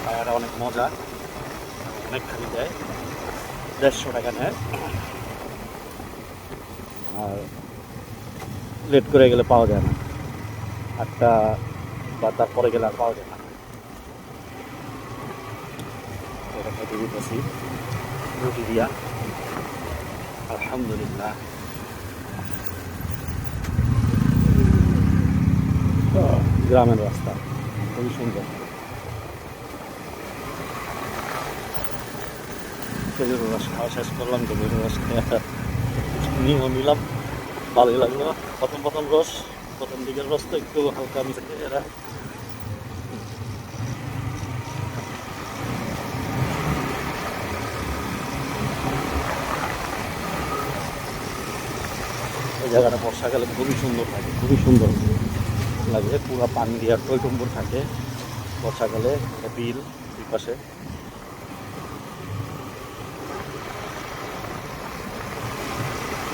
পায়রাটা অনেক মজা, অনেক খালি দেয়, 150 টাকা নেয়। আর লেট করে গেলে পাওয়া যায় না, 8টা বা তারপরে গেলে আর পাওয়া যায় না। এটা খেতে দিতেছি রুটি দিয়া, আলহামদুলিল্লাহ। গ্রামের রাস্তা খুবই সুন্দর। খেজুর রস খাওয়া শেষ করলাম, খেজুর রস খেয়ে নিয়েও নিলাম, ভালোই লাগলো। প্রথম রস, প্রথম দিকের রস তো একটু হালকা মিশে এরা। এই জায়গাটা বর্ষাকালে খুবই সুন্দর লাগে, খুবই সুন্দর লাগে, পুরো পানি দিয়ে টইটম্বুর থাকে বর্ষাকালে। বিল দুই পাশে,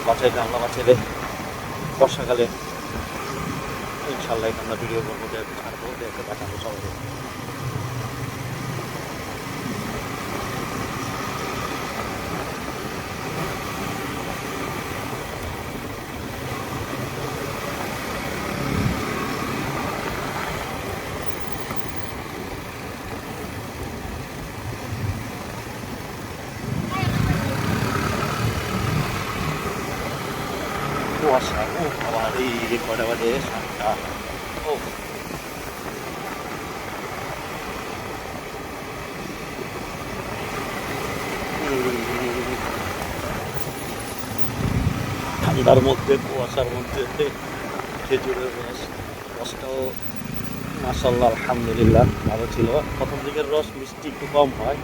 বাচ্চাই আমরা বাচ্চাইলে বর্ষাকালে ইনশাল্লাহ আমরা ভিডিও করবো, ছাড়বো, দেখে দেখাবো সবাই। কুয়াশা, ও আবার এই কয়টা বাজে, 7টা। ও ঠান্ডার মধ্যে, কুয়াশার মধ্যে খেজুরের রস, রসটাও মাশাল্লাহ আলহামদুলিল্লাহ ভালো ছিল। প্রথম দিকের রস মিষ্টি একটু কম হয়,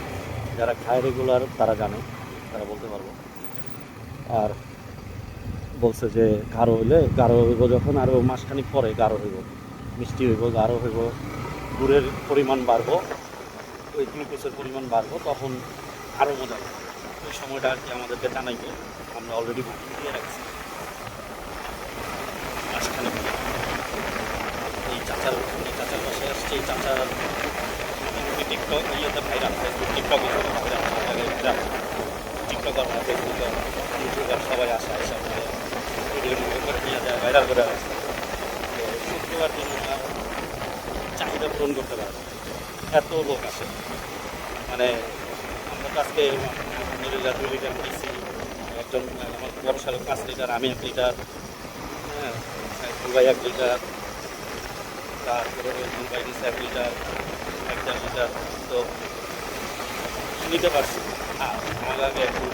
যারা খায় রেগুলার তারা জানে, তারা বলতে পারবো। আর বলছে যে গাঢ় হইব যখন, আরও মাসখানিক পরে গাঢ় হইব, মিষ্টি হইব, গাঢ় হইব, গুড়ের পরিমাণ বাড়বো, ওই গ্লুকোজের পরিমাণ বাড়বো, তখন আরও মজা হবে। ওই সময়টা আর কি আমাদেরকে জানাইবে, আমরা অলরেডি বুকিং দিয়ে রাখছি মাসখানিক। এই চাচার বাসায় আসছে, এই চাচার টিকটক ইয়েতে ভাইরাল, ফেসবুক টিকটকে ভাইরাল, টিকটকার বা ফেসবুকার ইউটিউবার সবাই আসে, এসব ভিডিও করে নিয়ে যায়, ভাইরাল করে আসে। তো শুক্রবার দিন ওনার চাহিদা পূরণ করতে পারে, এত লোক আসে। মানে আমরা তো আজকে আলহামদুলিল্লাহ 2 লিটার দিয়েছি, একজন আমার বড় সালের 5 লিটার, আমি 1 লিটার, হ্যাঁ, ভাই 1 লিটার, তারপরে ভাই দিচ্ছে 1 লিটার, 1.5 লিটার। তো নিতে পারছি। আমার আগে একটু